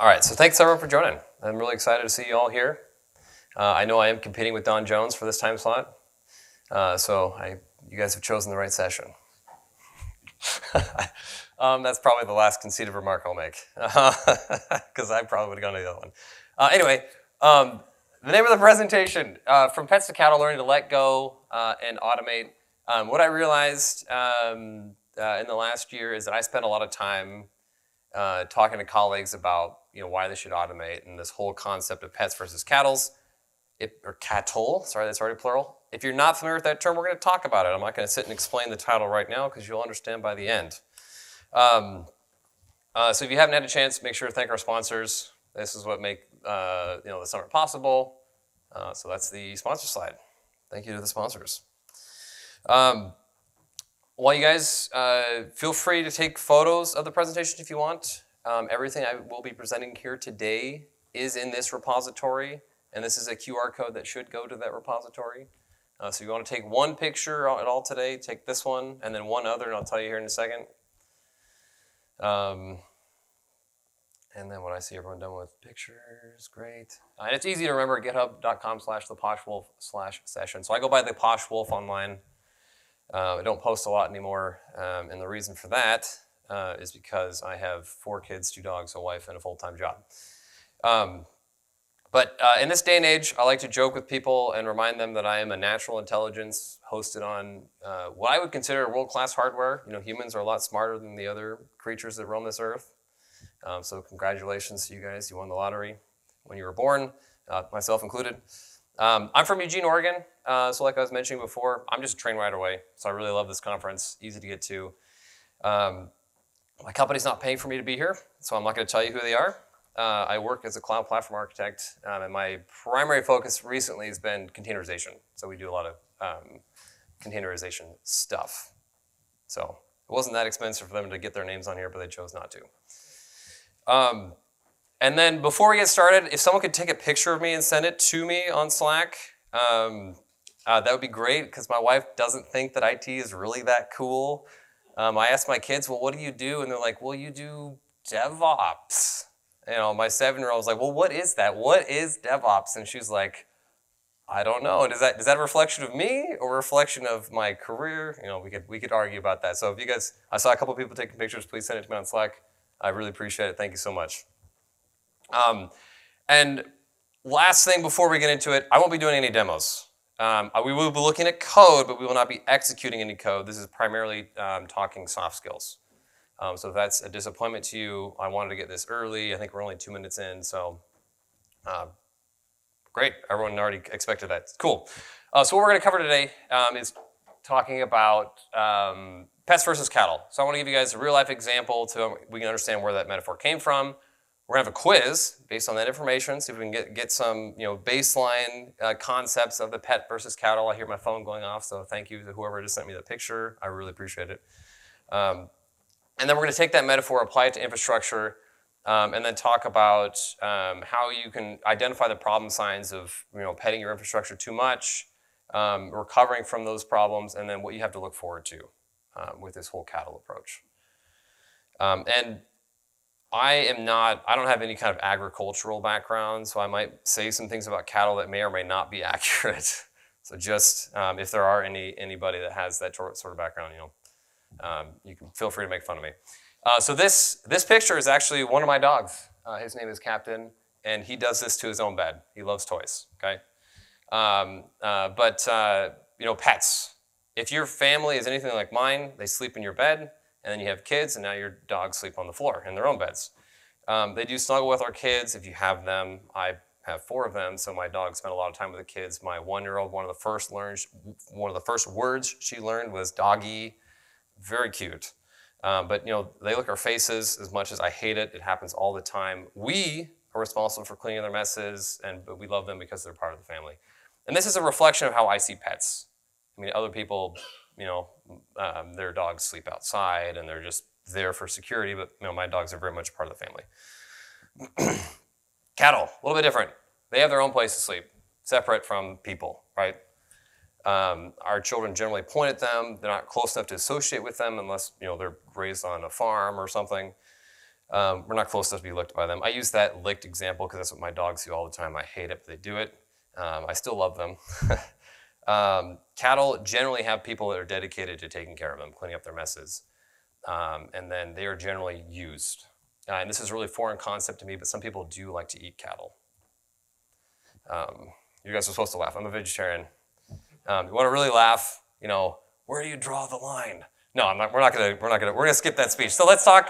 All right, so thanks everyone for joining. I'm really excited to see you all here. I know I am competing with Don Jones for this time slot, you guys have chosen the right session. That's probably the last conceited remark I'll make, because I probably would have gone to the other one. Anyway, the name of the presentation, From Pets to Cattle, Learning to Let Go and Automate. What I realized in the last year is that I spent a lot of time talking to colleagues about why they should automate and this whole concept of pets versus cattle, or cattle, sorry, that's already plural. If you're not familiar with that term, we're going to talk about it. I'm not going to sit and explain the title right now because you'll understand by the end. So if you haven't had a chance, make sure to thank our sponsors. This is what make the summit possible. So that's the sponsor slide. Thank you to the sponsors. While you guys feel free to take photos of the presentation if you want. Everything I will be presenting here today is in this repository, and this is a QR code that should go to that repository. So if you want to take one picture at all today, take this one, and then one other, and I'll tell you here in a second. And then when I see everyone done with pictures, great. And it's easy to remember, github.com/theposhwolf/session. So I go by the Posh Wolf online. I don't post a lot anymore, and the reason for that is because I have 4 kids, 2 dogs, a wife, and a full-time job. But in this day and age, I like to joke with people and remind them that I am a natural intelligence hosted on what I would consider world-class hardware. Humans are a lot smarter than the other creatures that roam this earth. So congratulations to you guys. You won the lottery when you were born, myself included. I'm from Eugene, Oregon. So like I was mentioning before, I'm just a train ride away. So I really love this conference, easy to get to. My company's not paying for me to be here, so I'm not going to tell you who they are. I work as a cloud platform architect, and my primary focus recently has been containerization. So we do a lot of containerization stuff. So it wasn't that expensive for them to get their names on here, but they chose not to. And then before we get started, if someone could take a picture of me and send it to me on Slack, that would be great, because my wife doesn't think that IT is really that cool. I asked my kids, well, what do you do? And they're like, well, you do DevOps. My 7-year-old was like, well, what is that? What is DevOps? And she's like, I don't know. Is that a reflection of me or a reflection of my career? We could argue about that. So if you guys, I saw a couple people taking pictures, please send it to me on Slack. I really appreciate it. Thank you so much. And last thing before we get into it, I won't be doing any demos. We will be looking at code, but we will not be executing any code. This is primarily talking soft skills. So if that's a disappointment to you, I wanted to get this early. I think we're only 2 minutes in, so great. Everyone already expected that. Cool. So what we're going to cover today is talking about pets versus cattle. So I want to give you guys a real-life example so we can understand where that metaphor came from. We're going to have a quiz based on that information, see if we can get some baseline concepts of the pet versus cattle. I hear my phone going off, so thank you to whoever just sent me the picture. I really appreciate it. And then we're going to take that metaphor, apply it to infrastructure, and then talk about how you can identify the problem signs of petting your infrastructure too much, recovering from those problems, and then what you have to look forward to with this whole cattle approach. And I don't have any kind of agricultural background, so I might say some things about cattle that may or may not be accurate. So just if there are anybody that has that sort of background, you can feel free to make fun of me. So this picture is actually one of my dogs. His name is Captain, and he does this to his own bed. He loves toys, okay? Pets. If your family is anything like mine, they sleep in your bed, and then you have kids, and now your dogs sleep on the floor in their own beds. They do snuggle with our kids if you have them. I have 4 of them, so my dog spent a lot of time with the kids. My 1-year-old, one of the first words she learned was doggy. Very cute. But they lick our faces as much as I hate it. It happens all the time. We are responsible for cleaning their messes, but we love them because they're part of the family. And this is a reflection of how I see pets. Other people, their dogs sleep outside and they're just there for security, but my dogs are very much a part of the family. Cattle, a little bit different. They have their own place to sleep, separate from people, right? Our children generally point at them. They're not close enough to associate with them unless they're raised on a farm or something. We're not close enough to be licked by them. I use that licked example because that's what my dogs do all the time. I hate it, but they do it. I still love them. Cattle generally have people that are dedicated to taking care of them, cleaning up their messes. And then they are generally used. And this is a really foreign concept to me, but some people do like to eat cattle. You guys are supposed to laugh. I'm a vegetarian. You want to really laugh, where do you draw the line? No, I'm not, we're gonna skip that speech. So let's talk,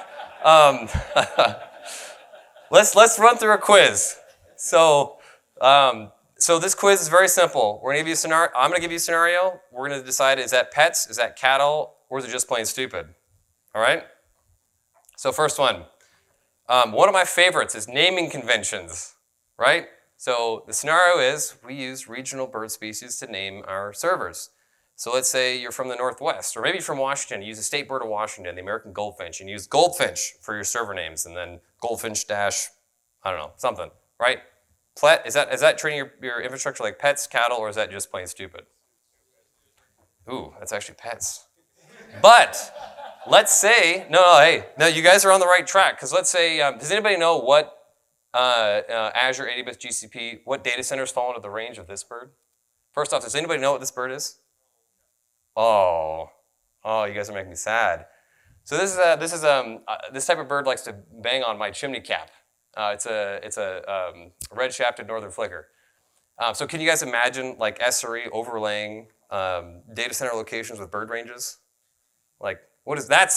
let's run through a quiz. So this quiz is very simple. We're gonna give you a scenario. I'm gonna give you a scenario. We're gonna decide, is that pets, is that cattle, or is it just plain stupid? All right? So first one. One of my favorites is naming conventions, right? So the scenario is we use regional bird species to name our servers. So let's say you're from the Northwest, or maybe from Washington. You use the state bird of Washington, the American goldfinch, and you use goldfinch for your server names, and then goldfinch dash, I don't know, something, right? Is that treating your infrastructure like pets, cattle, or is that just plain stupid? Ooh, that's actually pets. But let's say, no, you guys are on the right track, because let's say, does anybody know what Azure, AWS, GCP, what data centers fall into the range of this bird? First off, does anybody know what this bird is? Oh, you guys are making me sad. So this type of bird likes to bang on my chimney cap. It's a red-shafted northern flicker. So can you guys imagine like SRE overlaying data center locations with bird ranges? Like, what is that?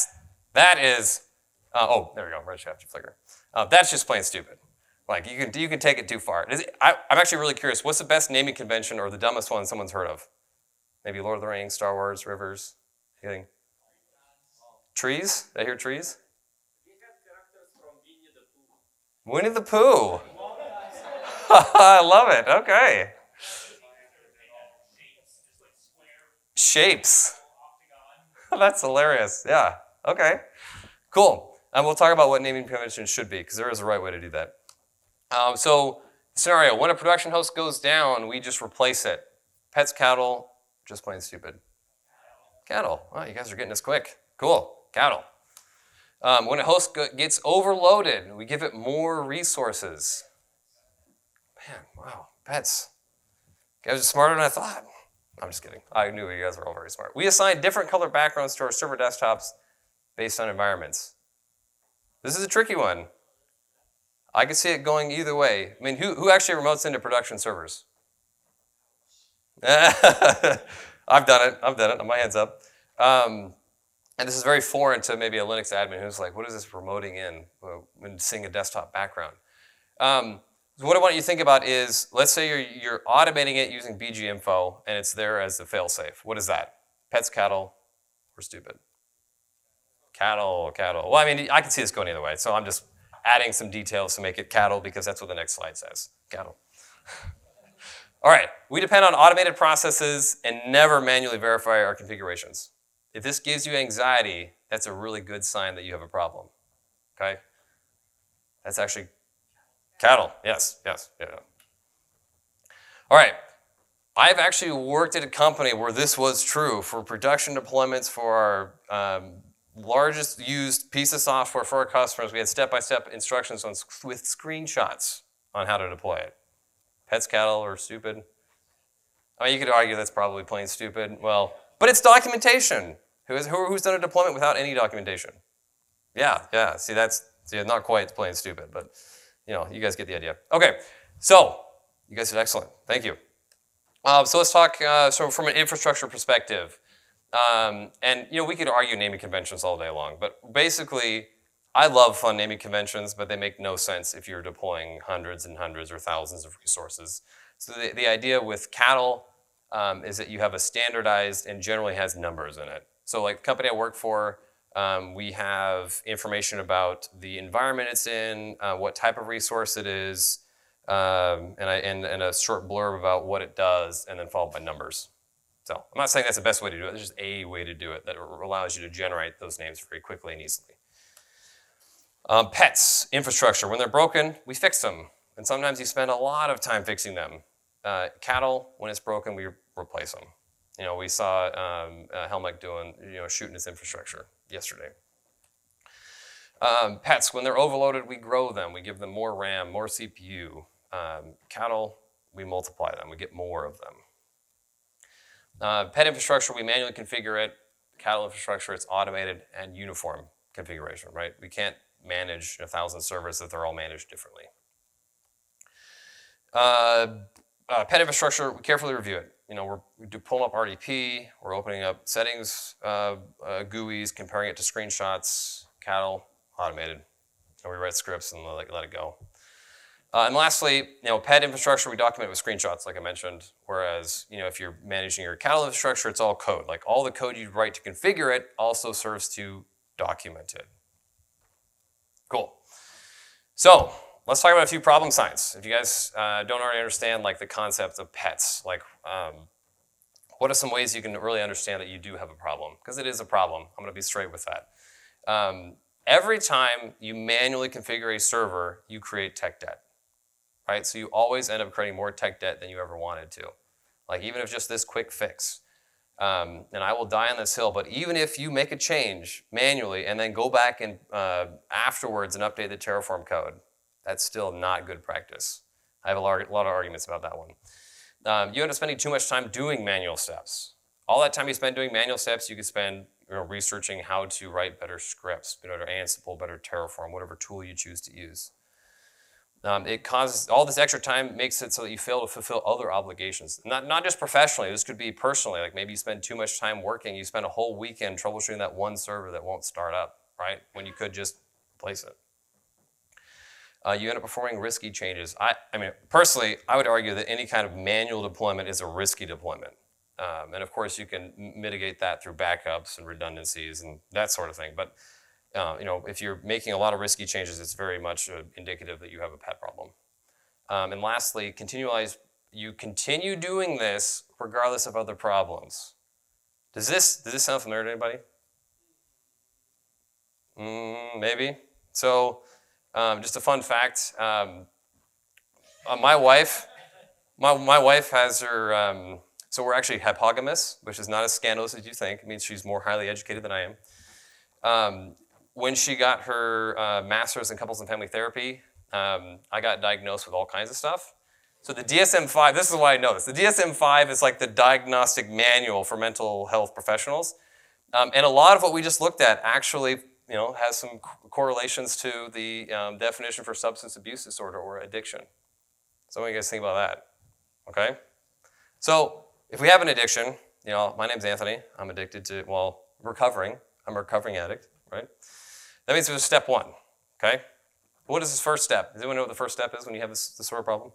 That is, there we go, red-shafted flicker. That's just plain stupid. Like you can take it too far. I'm actually really curious. What's the best naming convention or the dumbest one someone's heard of? Maybe Lord of the Rings, Star Wars, rivers. Anything? Trees? Did I hear trees? We have characters from Winnie the Pooh. Winnie the Pooh. I love it. Okay. Shapes. That's hilarious. Yeah. Okay. Cool. And we'll talk about what naming conventions should be, because there is a right way to do that. So, scenario, when a production host goes down, we just replace it. Pets, cattle, just plain stupid. Cattle. Oh, you guys are getting this quick. Cool. Cattle. When a host gets overloaded, we give it more resources. Man, wow. Pets. You guys are smarter than I thought. I'm just kidding. I knew you guys were all very smart. We assign different color backgrounds to our server desktops based on environments. This is a tricky one. I can see it going either way. I mean, who actually remotes into production servers? I've done it. My hands up. And this is very foreign to maybe a Linux admin who's like, what is this remoting in and seeing a desktop background? What I want you to think about is, let's say you're automating it using BGInfo and it's there as the failsafe. What is that? Pets, cattle, or stupid? Cattle. Well, I mean, I can see this going either way, so I'm just adding some details to make it cattle because that's what the next slide says. Cattle. All right, we depend on automated processes and never manually verify our configurations. If this gives you anxiety, that's a really good sign that you have a problem, okay? That's actually cattle, yes, yeah. All right, I've actually worked at a company where this was true for production deployments for our largest used piece of software for our customers. We had step-by-step instructions with screenshots on how to deploy it. Pets, cattle, or stupid? I mean, you could argue that's probably plain stupid. Well, but it's documentation. Who's done a deployment without any documentation? Yeah. See, not quite plain stupid, but you guys get the idea. Okay, so you guys did excellent. Thank you. So let's talk. So from an infrastructure perspective, and we could argue naming conventions all day long, but basically, I love fun naming conventions, but they make no sense if you're deploying hundreds and hundreds or thousands of resources. So the idea with cattle is that you have a standardized and generally has numbers in it. So like the company I work for, we have information about the environment it's in, what type of resource it is, and a short blurb about what it does, and then followed by numbers. So I'm not saying that's the best way to do it. There's just a way to do it that allows you to generate those names very quickly and easily. Pets, infrastructure. When they're broken, we fix them. And sometimes you spend a lot of time fixing them. Cattle, when it's broken, we replace them. We saw Helmut shooting his infrastructure yesterday. Pets, when they're overloaded, we grow them. We give them more RAM, more CPU. Cattle, we multiply them. We get more of them. Pet infrastructure, we manually configure it. Cattle infrastructure, it's automated and uniform configuration, right? We can't manage 1,000 servers if they're all managed differently. Pet infrastructure, we carefully review it. We do pulling up RDP, we're opening up settings, GUIs, comparing it to screenshots. Cattle, automated. And we write scripts and let it go. And lastly, pet infrastructure, we document with screenshots, like I mentioned. Whereas, if you're managing your cattle infrastructure, it's all code. Like all the code you write to configure it also serves to document it. Cool. So let's talk about a few problem signs. If you guys don't already understand the concept of pets, what are some ways you can really understand that you do have a problem? Because it is a problem. I'm going to be straight with that. Every time you manually configure a server, you create tech debt, right? So you always end up creating more tech debt than you ever wanted to. Even if just this quick fix. And I will die on this hill, but even if you make a change manually and then go back and afterwards and update the Terraform code, that's still not good practice. I have a lot of arguments about that one. You end up spending too much time doing manual steps. All that time you spend doing manual steps, you could spend researching how to write better scripts, better Ansible, better Terraform, whatever tool you choose to use. It causes all this extra time makes it so that you fail to fulfill other obligations. Not just professionally, this could be personally. Maybe you spend too much time working, you spend a whole weekend troubleshooting that one server that won't start up, right? When you could just replace it. You end up performing risky changes. I mean, personally, I would argue that any kind of manual deployment is a risky deployment. And of course, you can mitigate that through backups and redundancies and that sort of thing. But if you're making a lot of risky changes, it's very much indicative that you have a pet problem. And lastly, you continue doing this regardless of other problems. Does this sound familiar to anybody? Maybe. So just a fun fact, my wife has her, so we're actually hypogamous, which is not as scandalous as you think. It means she's more highly educated than I am. When she got her master's in couples and family therapy, I got diagnosed with all kinds of stuff. So the DSM-5, this is why I know this. The DSM-5 is the diagnostic manual for mental health professionals. And a lot of what we just looked at actually has some correlations to the definition for substance abuse disorder or addiction. So what do you guys think about that? Okay? So if we have an addiction, my name's Anthony. I'm addicted to, recovering. I'm a recovering addict, right? That means there's step one, okay? What is this first step? Does anyone know what the first step is when you have this sort of problem?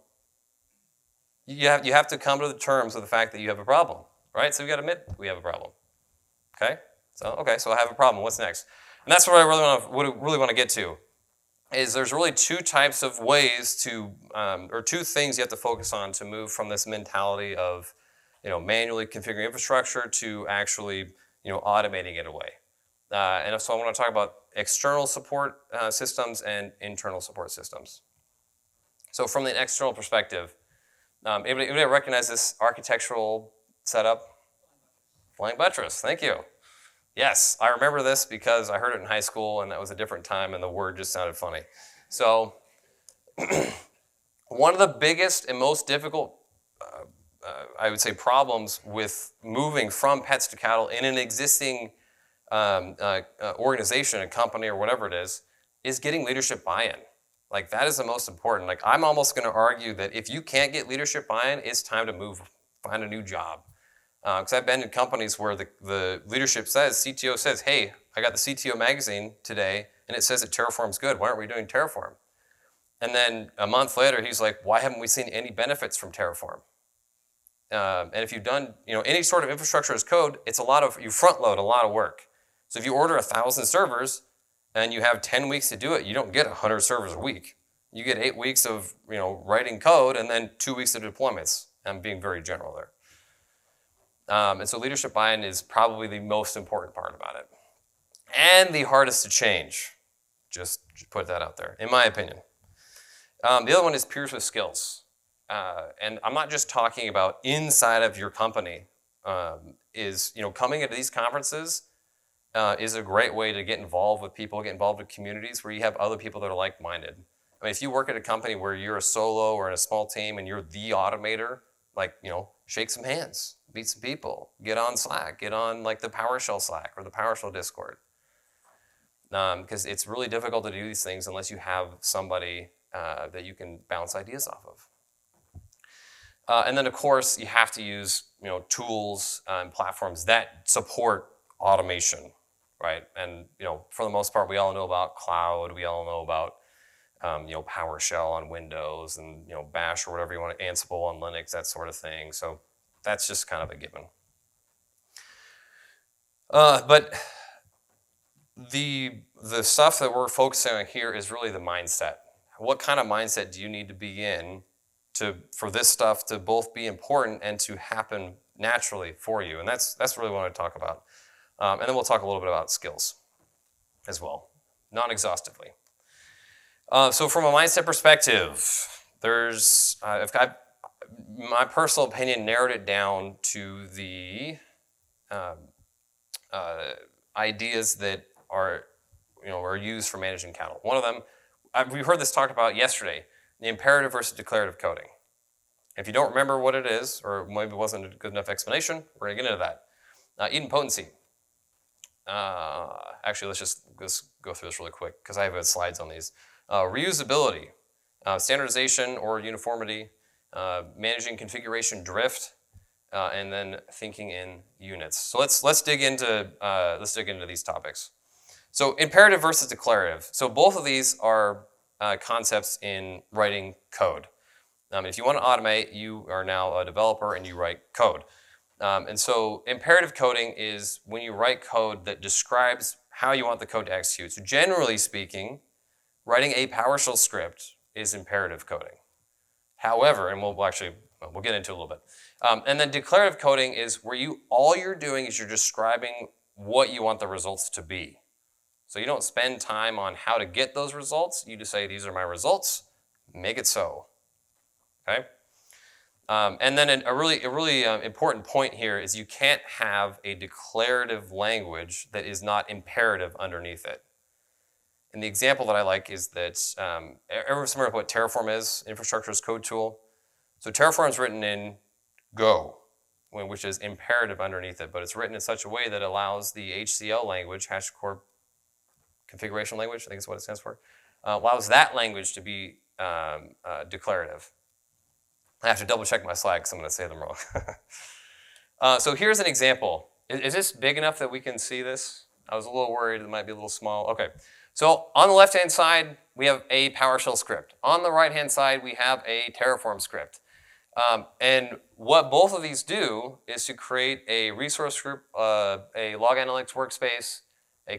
You have to come to the terms with the fact that you have a problem, right? So we got to admit we have a problem, okay? So I have a problem. What's next? And that's what I really want to get to. Is there's really two types of ways to, or two things you have to focus on to move from this mentality of, manually configuring infrastructure to actually, automating it away. And so I want to talk about external support systems and internal support systems. So from the external perspective, anybody recognize this architectural setup? Flying buttress, thank you. Yes, I remember this because I heard it in high school and that was a different time and the word just sounded funny. So one of the biggest and most difficult, I would say, problems with moving from pets to cattle in an existing organization, a company or whatever it is getting leadership buy-in. That is the most important. I'm almost going to argue that if you can't get leadership buy-in, it's time to find a new job. Because I've been in companies where the leadership says, CTO says, hey, I got the CTO magazine today, and it says that Terraform's good. Why aren't we doing Terraform? And then a month later, he's like, why haven't we seen any benefits from Terraform? And if you've done any sort of infrastructure as code, you front load a lot of work. So if you order 1,000 servers and you have 10 weeks to do it, you don't get 100 servers a week. You get 8 weeks of writing code and then 2 weeks of deployments. I'm being very general there. And so leadership buy-in is probably the most important part about it. And the hardest to change. Just put that out there, in my opinion. The other one is peers with skills. And I'm not just talking about inside of your company. Coming into these conferences is a great way to get involved with people, get involved with communities where you have other people that are like-minded. I mean, if you work at a company where you're a solo or in a small team and you're the automator, like, shake some hands, meet some people, get on Slack, get on like the PowerShell Slack or the PowerShell Discord. Because it's really difficult to do these things unless you have somebody that you can bounce ideas off of. And then, of course, you have to use tools and platforms that support automation, right? And for the most part, we all know about cloud. We all know about PowerShell on Windows and Bash or whatever you want, Ansible on Linux, that sort of thing. So that's just kind of a given. But the stuff that we're focusing on here is really the mindset. What kind of mindset do you need to be in for this stuff to both be important and to happen naturally for you? And that's really what I talk about. And then we'll talk a little bit about skills as well, non-exhaustively. So from a mindset perspective, there's I've my personal opinion narrowed it down to the ideas that are used for managing cattle. One of them, we heard this talked about yesterday, the imperative versus declarative coding. If you don't remember what it is, or maybe it wasn't a good enough explanation, we're going to get into that. Idempotency. Actually, let's just go through this really quick because I have slides on these. Reusability, standardization or uniformity, managing configuration drift, and then thinking in units. So let's dig into these topics. So imperative versus declarative. So both of these are concepts in writing code. If you want to automate, you are now a developer and you write code. And so imperative coding is when you write code that describes how you want the code to execute. So generally speaking, writing a PowerShell script is imperative coding. However, and we'll get into it a little bit. And then declarative coding is where all you're doing is you're describing what you want the results to be. So you don't spend time on how to get those results. You just say, these are my results, make it so. Okay? And then a really important point here is you can't have a declarative language that is not imperative underneath it. And the example that I like is that, everyone's familiar with what Terraform is, infrastructure as code tool. So Terraform is written in Go, which is imperative underneath it, but it's written in such a way that allows the HCL language, HashiCorp configuration language, I think is what it stands for, allows that language to be declarative. I have to double check my slides because I'm going to say them wrong. So here's an example. Is this big enough that we can see this? I was a little worried it might be a little small. Okay. So on the left-hand side, we have a PowerShell script. On the right-hand side, we have a Terraform script. And what both of these do is to create a resource group, a log analytics workspace, a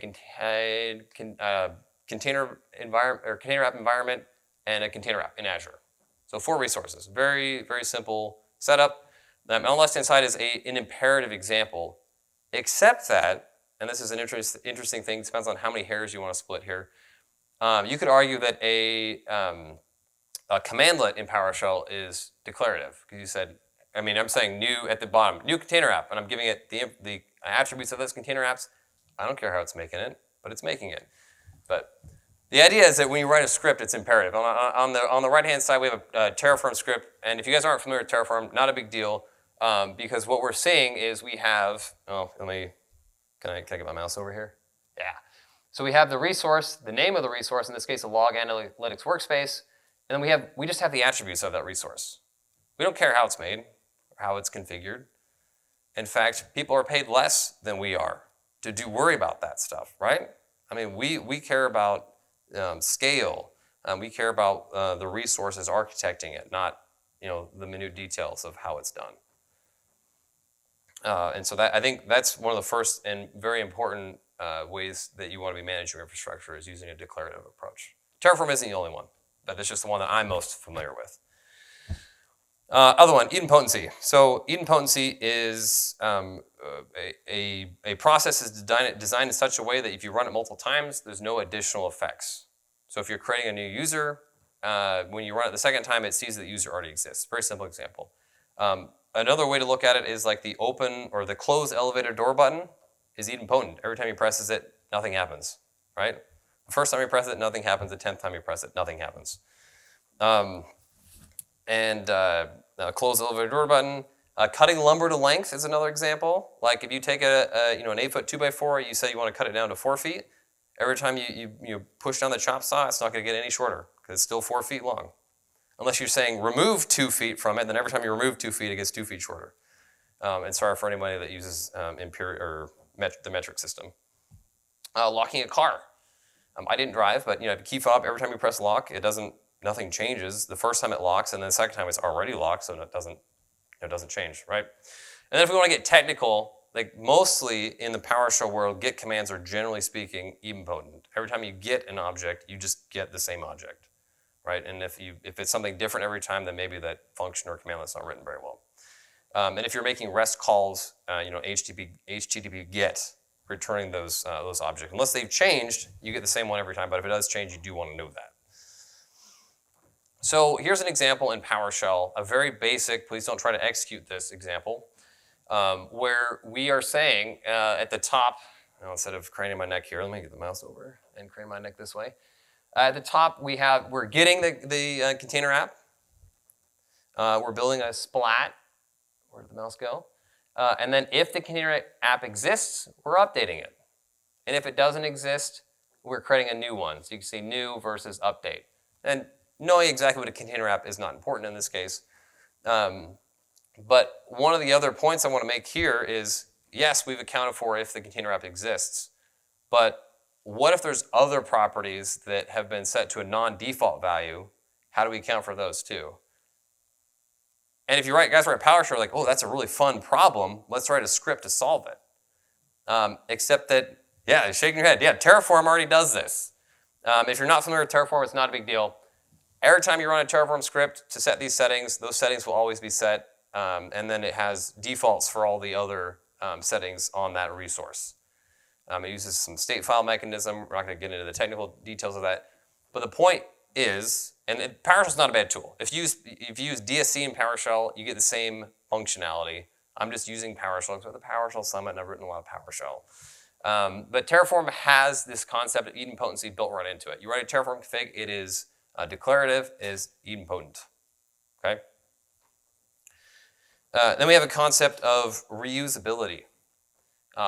container environment or container app environment, and a container app in Azure. So 4 resources. Very, very simple setup. On the left-hand side is an imperative example, except that, and this is an interesting thing, depends on how many hairs you want to split here. You could argue that a commandlet in PowerShell is declarative because you said, I'm saying new at the bottom, new container app, and I'm giving it the attributes of those container apps. I don't care how it's making it, but it's making it. But the idea is that when you write a script, it's imperative. On the right-hand side, we have a Terraform script, and if you guys aren't familiar with Terraform, not a big deal, because what we're seeing is we have, can I get my mouse over here? Yeah. So we have the resource, the name of the resource, in this case, a log analytics workspace, and then we just have the attributes of that resource. We don't care how it's made or how it's configured. In fact, people are paid less than we are to worry about that stuff, right? We care about scale. We care about the resources architecting it, not the minute details of how it's done. And so I think that's one of the first and very important ways that you want to be managing your infrastructure is using a declarative approach. Terraform isn't the only one, but it's just the one that I'm most familiar with. Other one, idempotency. So idempotency is a process is designed in such a way that if you run it multiple times, there's no additional effects. So if you're creating a new user, when you run it the second time, it sees that the user already exists. Very simple example. Another way to look at it is like the open or the close elevator door button. is idempotent. Every time he presses it, nothing happens, right? The first time you press it, nothing happens. The 10th time you press it, nothing happens. Close the elevator door button. Cutting lumber to length is another example. Like if you take an 8-foot 2x4, you say you want to cut it down to 4 feet. Every time you push down the chop saw, it's not going to get any shorter because it's still 4 feet long. Unless you're saying remove 2 feet from it, then every time you remove 2 feet, it gets 2 feet shorter. And sorry for anybody that uses the metric system. Locking a car. I didn't drive, but if you key fob, every time you press lock, nothing changes. The first time it locks, and then the second time it's already locked, so it doesn't change, right? And then if we want to get technical, like mostly in the PowerShell world, get commands are generally speaking idempotent. Every time you get an object, you just get the same object, right? And if it's something different every time, then maybe that function or command that's not written very well. And if you're making REST calls, HTTP GET, returning those objects. Unless they've changed, you get the same one every time, but if it does change, you do want to know that. So here's an example in PowerShell, a very basic, please don't try to execute this example, where we are saying at the top, instead of craning my neck here, let me get the mouse over and crane my neck this way. At the top, we're getting the container app. We're building a splat. Where did the mouse go? And then if the container app exists, we're updating it. And if it doesn't exist, we're creating a new one. So you can see new versus update. And knowing exactly what a container app is not important in this case. But one of the other points I want to make here is, yes, we've accounted for if the container app exists. But what if there's other properties that have been set to a non-default value? How do we account for those too? And if you guys write PowerShell, like, oh, that's a really fun problem. Let's write a script to solve it. Except that, yeah, you're shaking your head. Yeah, Terraform already does this. If you're not familiar with Terraform, it's not a big deal. Every time you run a Terraform script to set these settings, those settings will always be set. And then it has defaults for all the other settings on that resource. It uses some state file mechanism. We're not going to get into the technical details of that. But the point is, and PowerShell is not a bad tool. If you use DSC in PowerShell, you get the same functionality. I'm just using PowerShell because we're at the PowerShell Summit and I've written a lot of PowerShell. But Terraform has this concept of idempotency built right into it. You write a Terraform config, it is declarative, is idempotent. Okay? Then we have a concept of reusability.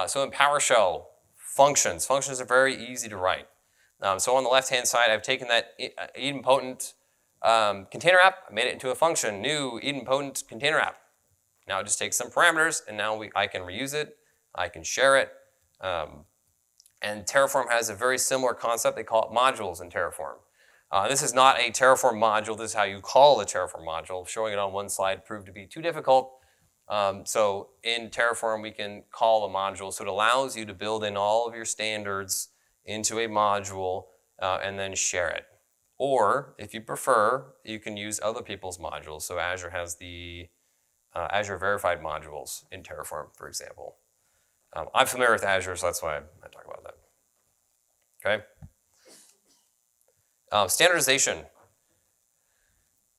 So in PowerShell, functions are very easy to write. So on the left-hand side, I've taken that idempotent container app, made it into a function, new idempotent container app. Now it just takes some parameters, and now I can reuse it, I can share it. And Terraform has a very similar concept. They call it modules in Terraform. This is not a Terraform module. This is how you call the Terraform module. Showing it on one slide proved to be too difficult. So in Terraform, we can call a module. So it allows you to build in all of your standards into a module and then share it. Or if you prefer, you can use other people's modules. So Azure has the Azure verified modules in Terraform, for example. I'm familiar with Azure, so that's why I talk about that. Okay. Standardization.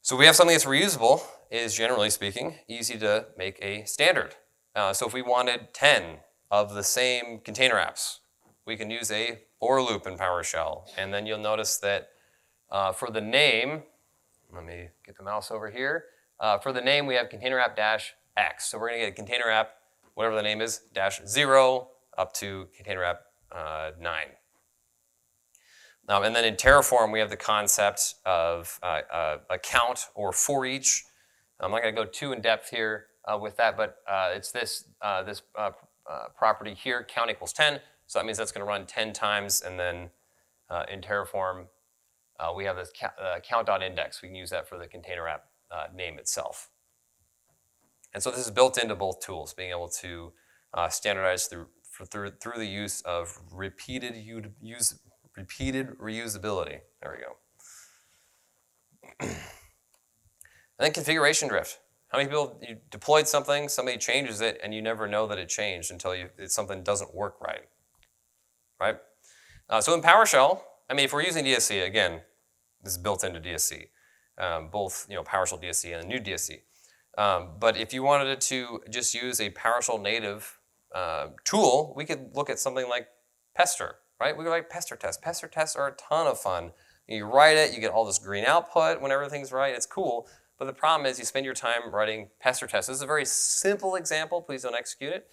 So we have something that's reusable, is generally speaking easy to make a standard. So if we wanted 10 of the same container apps, we can use a for loop in PowerShell. And then you'll notice that for the name, let me get the mouse over here. For the name, we have container app -x. So we're going to get a container app, whatever the name is, -0 up to container app 9. And then in Terraform, we have the concept of a count or for each. I'm not going to go too in depth here with that, but it's this property here, count equals 10. So that means that's going to run 10 times. And then in Terraform, we have this count.index. We can use that for the container app name itself. And so this is built into both tools, being able to standardize through the use of repeated reusability. There we go. And then configuration drift. How many people, you deployed something, somebody changes it, and you never know that it changed until something doesn't work right? Right? So in PowerShell, I mean, if we're using DSC, again, this is built into DSC, both PowerShell DSC and a new DSC. But if you wanted it to just use a PowerShell native tool, we could look at something like Pester, right? We could write Pester tests. Pester tests are a ton of fun. You write it, you get all this green output when everything's right. It's cool. But the problem is you spend your time writing Pester tests. This is a very simple example. Please don't execute it.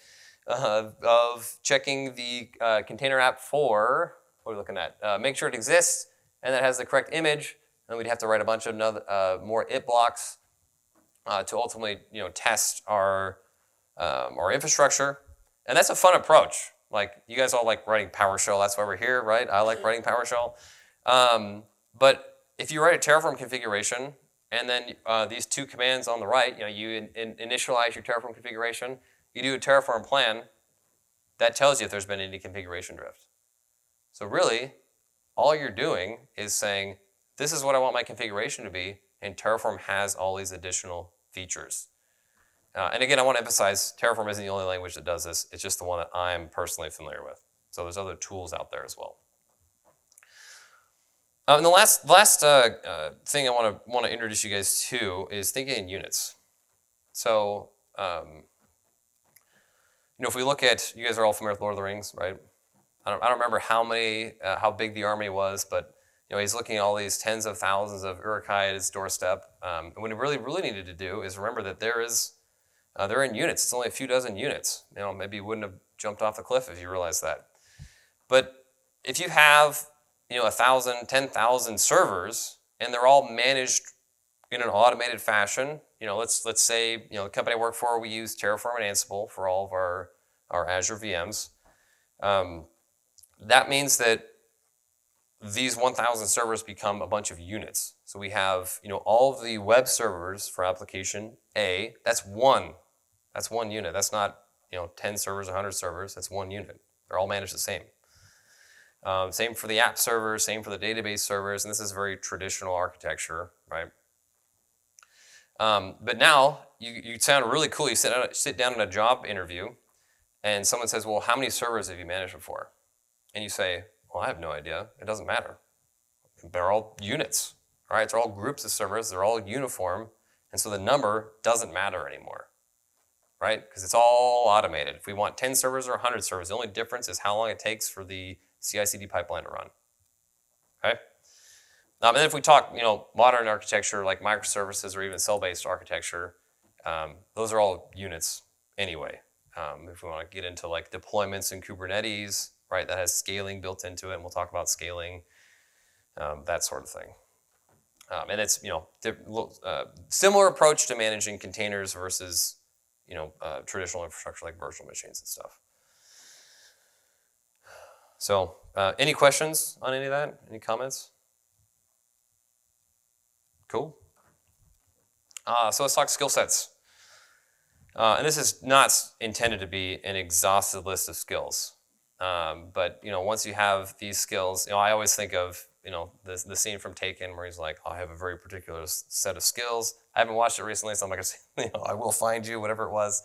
Of checking the container app for, what are we looking at? Make sure it exists and that has the correct image. And we'd have to write a bunch of more if blocks to ultimately test our infrastructure. And that's a fun approach. Like you guys all like writing PowerShell. That's why we're here, right? I like writing PowerShell. But if you write a Terraform configuration and then these two commands on the right, you initialize your Terraform configuration, you do a Terraform plan, that tells you if there's been any configuration drift. So really, all you're doing is saying, this is what I want my configuration to be, and Terraform has all these additional features. And again, I want to emphasize, Terraform isn't the only language that does this. It's just the one that I'm personally familiar with. So there's other tools out there as well. And the last thing I want to introduce you guys to is thinking in units. So, if we look at, you guys are all familiar with Lord of the Rings, right? I don't remember how big the army was, but he's looking at all these tens of thousands of Uruk-hai at his doorstep. And what he really needed to do is remember that they're in units. It's only a few dozen units. Maybe you wouldn't have jumped off the cliff if you realized that. But if you have 1,000, 10,000 servers, and they're all managed in an automated fashion. Let's say the company I work for, we use Terraform and Ansible for all of our Azure VMs. That means that these 1,000 servers become a bunch of units. So we have all of the web servers for application A. That's one unit. That's not 10 servers, 100 servers. That's one unit. They're all managed the same. Same for the app servers, same for the database servers, and this is very traditional architecture, right? But now, you sound really cool. You sit down in a job interview, and someone says, well, how many servers have you managed before? And you say, well, I have no idea. It doesn't matter. They're all units, all right? They're all groups of servers. They're all uniform, and so the number doesn't matter anymore, right? Because it's all automated. If we want 10 servers or 100 servers, the only difference is how long it takes for the CI/CD pipeline to run, okay? And then if we talk, modern architecture like microservices or even cell-based architecture, those are all units anyway. If we want to get into like deployments in Kubernetes, right, that has scaling built into it, and we'll talk about scaling, that sort of thing. And it's similar approach to managing containers versus traditional infrastructure like virtual machines and stuff. So, any questions on any of that? Any comments? Cool. So let's talk skill sets. And this is not intended to be an exhaustive list of skills. But once you have these skills, I always think of the scene from Taken where he's like, I have a very particular set of skills. I haven't watched it recently, so I'm not gonna say, I will find you, whatever it was.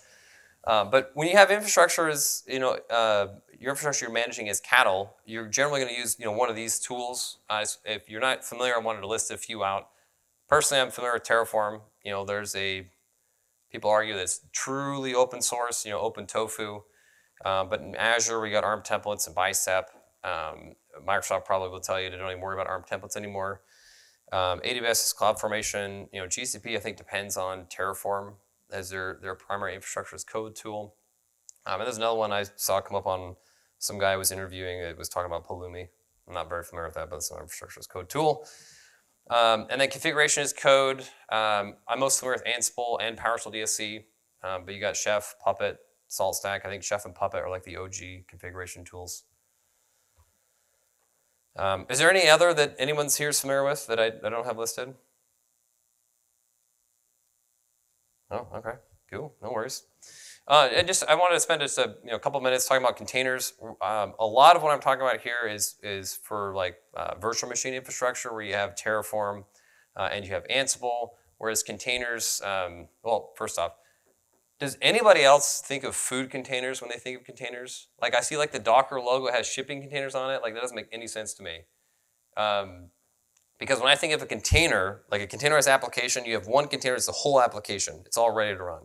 But when you have infrastructure as, your infrastructure you're managing as cattle, you're generally going to use, one of these tools. If you're not familiar, I wanted to list a few out. Personally, I'm familiar with Terraform. People argue that it's truly open source, open tofu. But in Azure, we got ARM templates and Bicep. Microsoft probably will tell you to don't even worry about ARM templates anymore. AWS is CloudFormation. GCP, I think, depends on Terraform as their primary infrastructure as code tool. And there's another one I saw come up on some guy I was interviewing that was talking about Pulumi. I'm not very familiar with that, but it's an infrastructure as code tool. And then configuration as code. I'm most familiar with Ansible and PowerShell DSC, but you got Chef, Puppet, SaltStack. I think Chef and Puppet are like the OG configuration tools. Is there any other that anyone's here is familiar with that I don't have listed? Oh, okay, cool, no worries. I wanted to spend just a couple minutes talking about containers. A lot of what I'm talking about here is for like virtual machine infrastructure where you have Terraform and you have Ansible, whereas containers, well, first off, does anybody else think of food containers when they think of containers? Like I see like the Docker logo has shipping containers on it. Like that doesn't make any sense to me. Because when I think of a container, like a containerized application, you have one container, it's the whole application. It's all ready to run.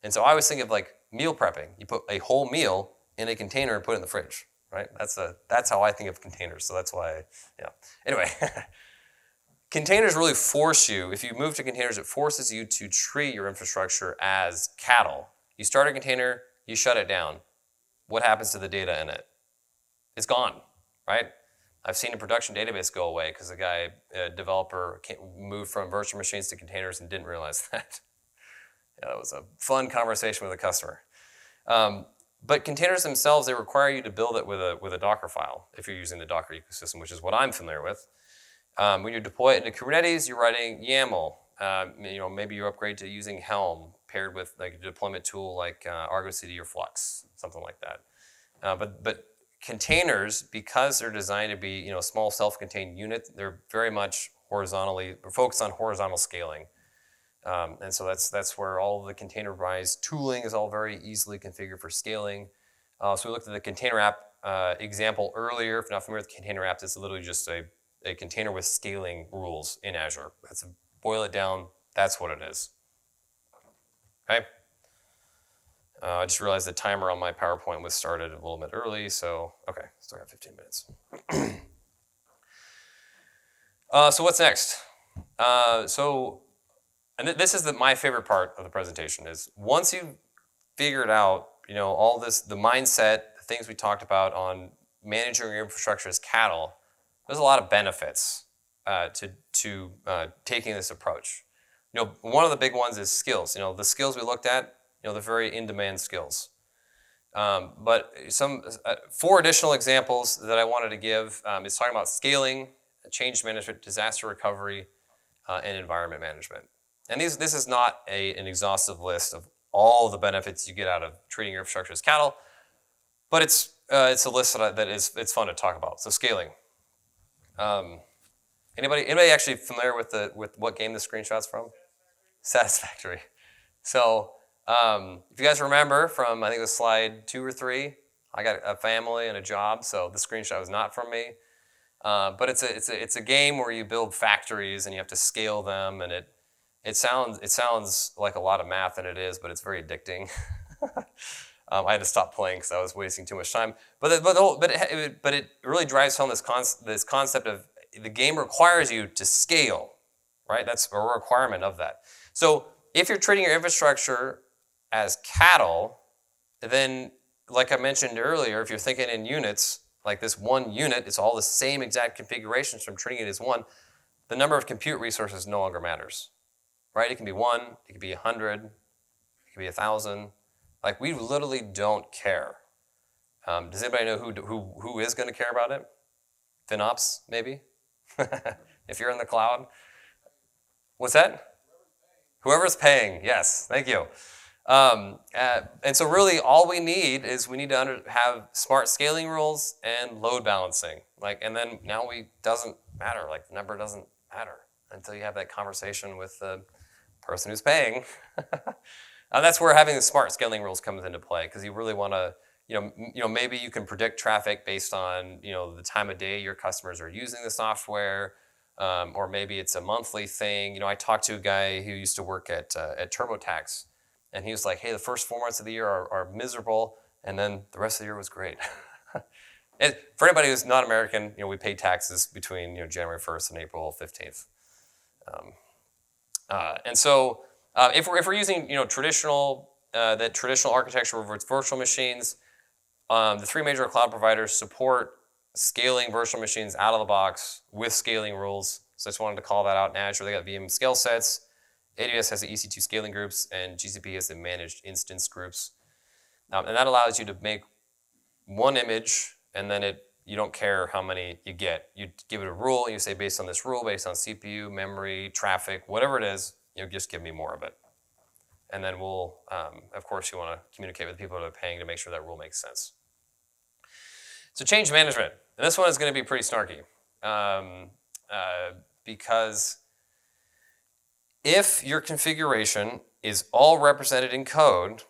And so I always think of like meal prepping. You put a whole meal in a container and put it in the fridge, right? That's how I think of containers. So that's why, yeah. Anyway, containers really force you, if you move to containers, it forces you to treat your infrastructure as cattle. You start a container, you shut it down. What happens to the data in it? It's gone, right? I've seen a production database go away because a developer moved from virtual machines to containers and didn't realize that. Yeah, that was a fun conversation with a customer. But containers themselves, they require you to build it with a Docker file if you're using the Docker ecosystem, which is what I'm familiar with. When you deploy it into Kubernetes, you're writing YAML. Maybe you upgrade to using Helm paired with like a deployment tool like Argo CD or Flux, something like that. But containers, because they're designed to be a small self-contained unit, they're very much focused on horizontal scaling. And so that's where all the containerized tooling is all very easily configured for scaling. So we looked at the container app example earlier. If you're not familiar with container apps, it's literally just a container with scaling rules in Azure. Boil it down, that's what it is. Okay? I just realized the timer on my PowerPoint was started a little bit early, so okay, still got 15 minutes. So what's next? And this is my favorite part of the presentation is once you've figured out, all this, the mindset, the things we talked about on managing your infrastructure as cattle, there's a lot of benefits to taking this approach. One of the big ones is skills. The skills we looked at, they're very in-demand skills. But four additional examples that I wanted to give is talking about scaling, change management, disaster recovery, and environment management. And this is not an exhaustive list of all the benefits you get out of treating your infrastructure as cattle, but it's a list it's fun to talk about. So scaling. Anybody actually familiar with what game the screenshot's from? Satisfactory. So if you guys remember from I think it was slide 2 or 3, I got a family and a job, so the screenshot was not from me. But it's a game where you build factories and you have to scale them, and it sounds like a lot of math, and it is, but it's very addicting. I had to stop playing because I was wasting too much time. But it really drives home this concept of the game requires you to scale, right? That's a requirement of that. So if you're treating your infrastructure as cattle, then like I mentioned earlier, if you're thinking in units, like this one unit, it's all the same exact configurations from treating it as one, the number of compute resources no longer matters, right? It can be 1, it can be 100, it can be 1,000. Like we literally don't care. Does anybody know who is going to care about it? FinOps, maybe? If you're in the cloud? What's that? Whoever's paying, yes, thank you. And so really all we need is to have smart scaling rules and load balancing. And then now doesn't matter, like the number doesn't matter until you have that conversation with the person who's paying. That's where having the smart scaling rules comes into play, because you really want to, maybe you can predict traffic based on, the time of day your customers are using the software, or maybe it's a monthly thing. I talked to a guy who used to work at TurboTax, and he was like, hey, the first 4 months of the year are miserable, and then the rest of the year was great. And for anybody who's not American, we pay taxes between January 1st and April 15th. And so if we're using traditional architecture with virtual machines, the 3 major cloud providers support scaling virtual machines out of the box with scaling rules. So I just wanted to call that out. In Azure, they got VM scale sets. AWS has the EC2 scaling groups, and GCP has the managed instance groups. And that allows you to make one image, and then you don't care how many you get. You give it a rule, and you say based on this rule, based on CPU, memory, traffic, whatever it is, just give me more of it. And then we'll, of course, you want to communicate with the people that are paying to make sure that rule makes sense. So change management. And this one is going to be pretty snarky because if your configuration is all represented in code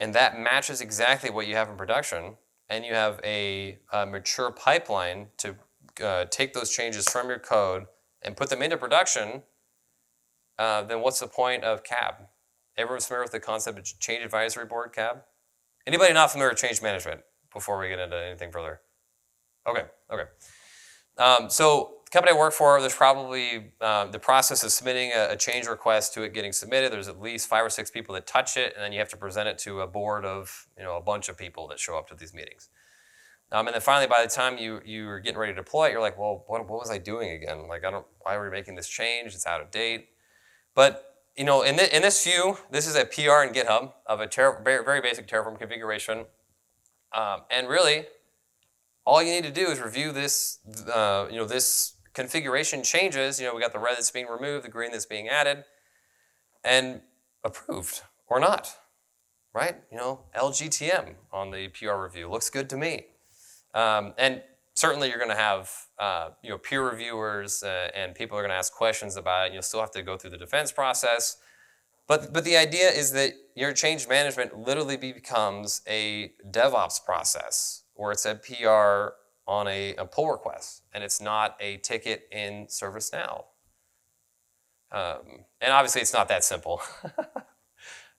and that matches exactly what you have in production, and you have a mature pipeline to take those changes from your code and put them into production, then what's the point of CAB Everyone's familiar with the concept of change advisory board, CAB? Anybody not familiar with change management before we get into anything further? Okay. So the company I work for, there's probably the process of submitting a change request to it getting submitted. There's at least 5 or 6 people that touch it, and then you have to present it to a board of a bunch of people that show up to these meetings. And then finally, by the time you're getting ready to deploy it, you're like, well, what was I doing again? Like, why are we making this change? It's out of date. But in this view, this is a PR in GitHub of a very basic Terraform configuration, and really, all you need to do is review this, this configuration changes. We got the red that's being removed, the green that's being added, and approved or not, right? LGTM on the PR review looks good to me. And certainly you're going to have peer reviewers and people are going to ask questions about it. You'll still have to go through the defense process. But the idea is that your change management literally becomes a DevOps process where it's a PR on a pull request and it's not a ticket in ServiceNow. And obviously it's not that simple.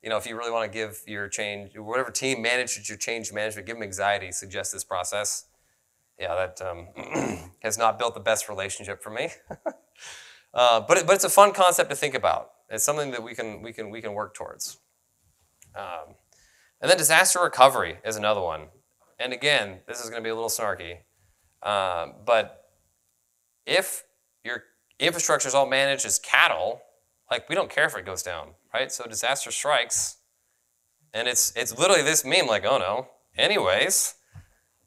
If you really want to give your change, whatever team manages your change management, give them anxiety, suggest this process. Yeah, that has not built the best relationship for me. But it's a fun concept to think about. It's something that we can work towards. And then disaster recovery is another one. And again, this is going to be a little snarky. But if your infrastructure is all managed as cattle, like we don't care if it goes down, right? So disaster strikes, and it's literally this meme, like, oh no. Anyways,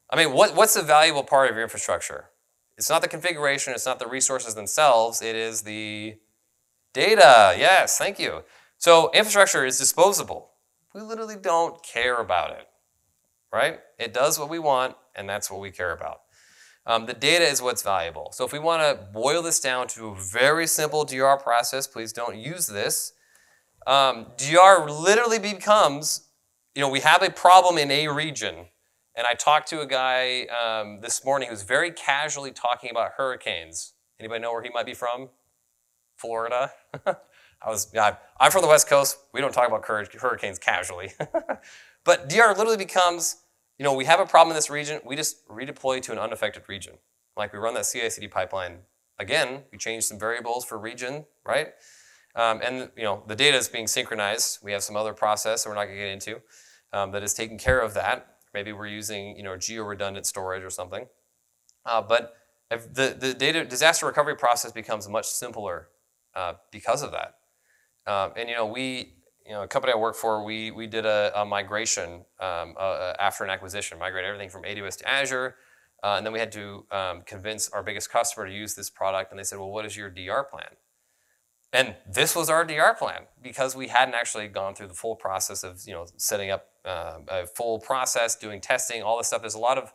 I mean, what's the valuable part of your infrastructure? It's not the configuration, it's not the resources themselves, it is the data. Yes, thank you. So infrastructure is disposable. We literally don't care about it, right? It does what we want, and that's what we care about. The data is what's valuable. So if we want to boil this down to a very simple DR process, please don't use this. DR literally becomes, we have a problem in a region. And I talked to a guy this morning who was very casually talking about hurricanes. Anybody know where he might be from? Florida? I'm from the West Coast. We don't talk about hurricanes casually. But DR literally becomes, we have a problem in this region. We just redeploy to an unaffected region. Like we run that CI/CD pipeline. Again, we change some variables for region, right? And the data is being synchronized. We have some other process that we're not going to get into that is taking care of that. Maybe we're using geo-redundant storage or something. But if the data disaster recovery process becomes much simpler because of that. And a company I work for, we did a migration after an acquisition, migrate everything from AWS to Azure, and then we had to convince our biggest customer to use this product, and they said, well, what is your DR plan? And this was our DR plan because we hadn't actually gone through the full process of setting up a full process, doing testing, all this stuff. There's a lot of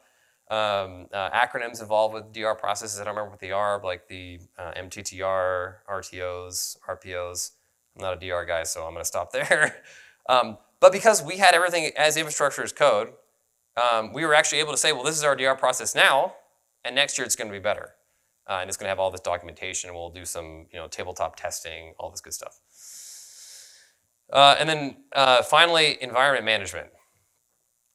acronyms involved with DR processes. I don't remember what they are, like the MTTR, RTOs, RPOs. I'm not a DR guy, so I'm going to stop there. But because we had everything as infrastructure as code, we were actually able to say, well, this is our DR process now, and next year it's going to be better. And it's going to have all this documentation. We'll do some tabletop testing, all this good stuff. And then finally, environment management.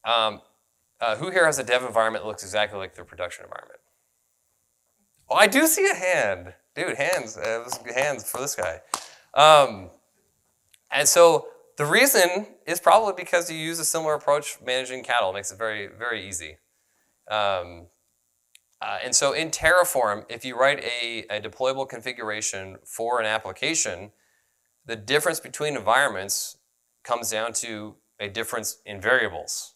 Who here has a dev environment that looks exactly like their production environment? Oh, I do see a hand. Dude, hands for this guy. And so the reason is probably because you use a similar approach managing cattle. It makes it very, very easy. And so in Terraform, if you write a deployable configuration for an application, the difference between environments comes down to a difference in variables,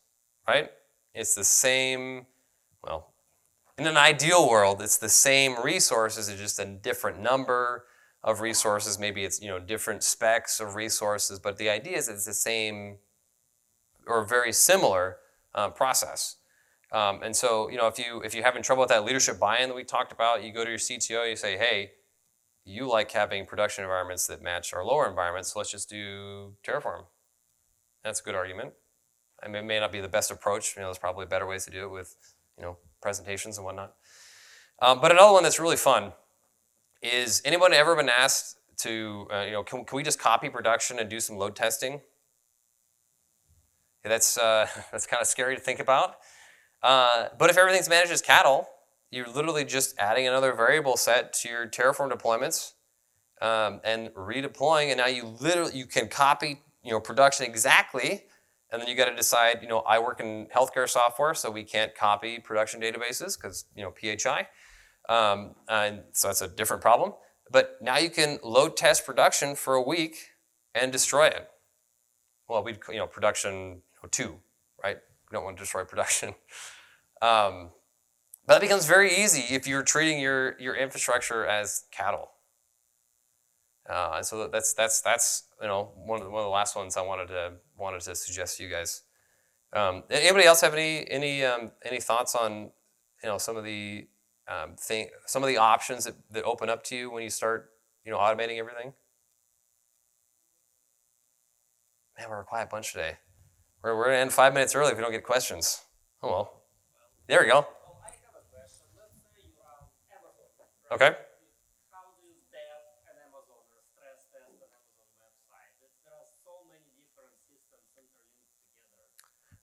right? It's the same, well, in an ideal world, it's the same resources, it's just a different number of resources. Maybe it's different specs of resources, but the idea is it's the same or very similar process. And so, if you're having trouble with that leadership buy-in that we talked about, you go to your CTO, you say, hey, you like having production environments that match our lower environments, so let's just do Terraform. That's a good argument. I mean, it may not be the best approach. There's probably better ways to do it with, presentations and whatnot. But another one that's really fun is, anybody ever been asked to can we just copy production and do some load testing? Yeah, that's kind of scary to think about. But if everything's managed as cattle, you're literally just adding another variable set to your Terraform deployments and redeploying, and now you can copy production exactly, and then you got to decide. I work in healthcare software, so we can't copy production databases because PHI, and so that's a different problem. But now you can load test production for a week and destroy it. Well, production 2, right? We don't want to destroy production. But that becomes very easy if you're treating your infrastructure as cattle. And so that's one of the last ones I wanted to suggest to you guys. Anybody else have any thoughts on some of the some of the options that open up to you when you start automating everything? Man, we're a quiet bunch today. We're gonna end 5 minutes early if we don't get questions. Oh well. There we go. Oh, I have a question. Let's say you are on Amazon. Right? Okay. How do you dev an Amazon or stress test an Amazon website? There are so many different systems interlinked together.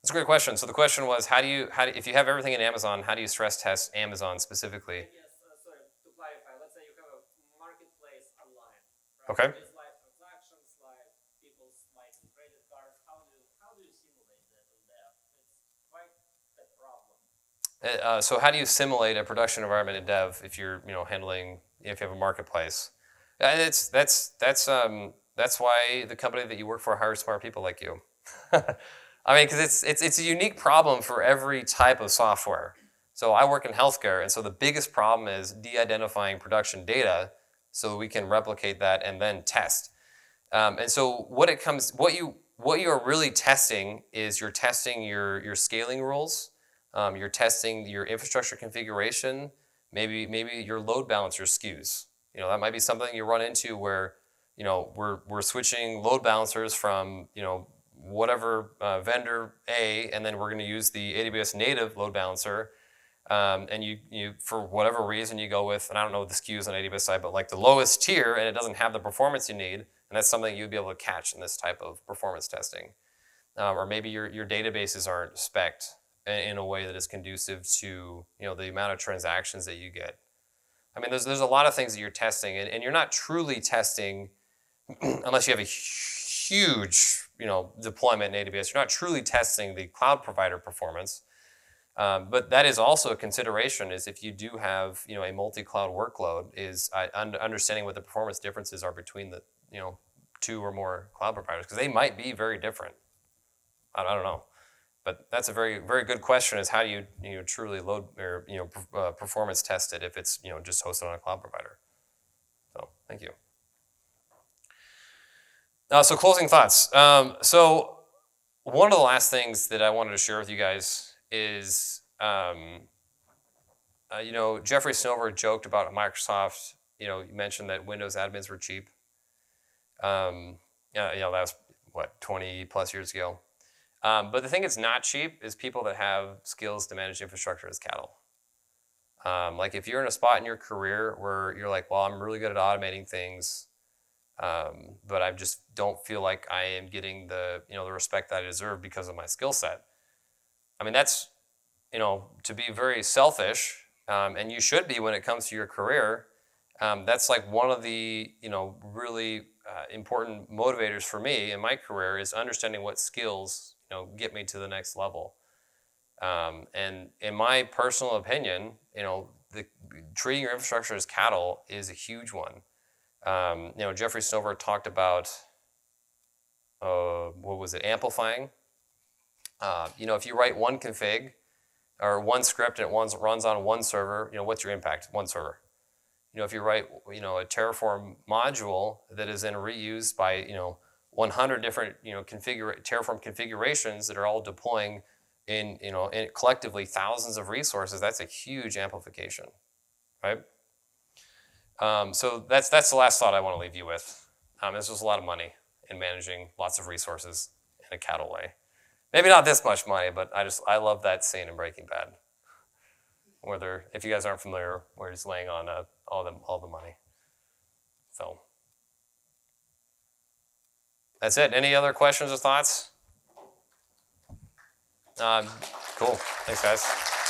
That's a great question. So the question was, if you have everything in Amazon, how do you stress test Amazon specifically? Yes, sorry, to clarify, let's say you have a marketplace online. Right? Okay. There's live transactions, live people swiping credit cards. How do you simulate that in dev? It's quite a problem. So how do you simulate a production environment in dev if you're if you have a marketplace? And that's why the company that you work for hires smart people like you. I mean, because it's a unique problem for every type of software. So I work in healthcare, and so the biggest problem is de-identifying production data so we can replicate that and then test. And so what you are really testing is you're testing your scaling rules, you're testing your infrastructure configuration, maybe your load balancer skews. That might be something you run into where we're switching load balancers from whatever vendor A, and then we're going to use the AWS native load balancer. And you for whatever reason you go with, and I don't know what the SKUs on AWS side, but like the lowest tier, and it doesn't have the performance you need, and that's something you'd be able to catch in this type of performance testing. Or maybe your databases aren't spec'd in a way that is conducive to the amount of transactions that you get. I mean, there's a lot of things that you're testing, and you're not truly testing unless you have a huge deployment in AWS. You're not truly testing the cloud provider performance. But that is also a consideration, is if you do have a multi-cloud workload, is understanding what the performance differences are between the 2 or more cloud providers, because they might be very different. I don't know, but that's a very, very good question, is how do you truly load or performance test it if it's just hosted on a cloud provider. So thank you. So closing thoughts. So one of the last things that I wanted to share with you guys is, Jeffrey Snover joked about Microsoft. You mentioned that Windows admins were cheap. That was 20 plus years ago. But the thing that's not cheap is people that have skills to manage infrastructure as cattle. Like if you're in a spot in your career where you're like, well, I'm really good at automating things, but I just don't feel like I am getting the respect that I deserve because of my skill set. I mean, that's, to be very selfish, and you should be when it comes to your career. That's like one of the, really important motivators for me in my career, is understanding what skills, get me to the next level. And in my personal opinion, treating your infrastructure as cattle is a huge one. Jeffrey Snover talked about, amplifying. If you write one config or one script and it runs on one server, what's your impact? One server. If you write, a Terraform module that is then reused by, 100 different, Terraform configurations that are all deploying in collectively thousands of resources, that's a huge amplification, right? So that's the last thought I want to leave you with. This was a lot of money in managing lots of resources in a cattle way. Maybe not this much money, but I love that scene in Breaking Bad, where if you guys aren't familiar, where he's laying on all the money. So That's it. Any other questions or thoughts? Cool. Thanks, guys.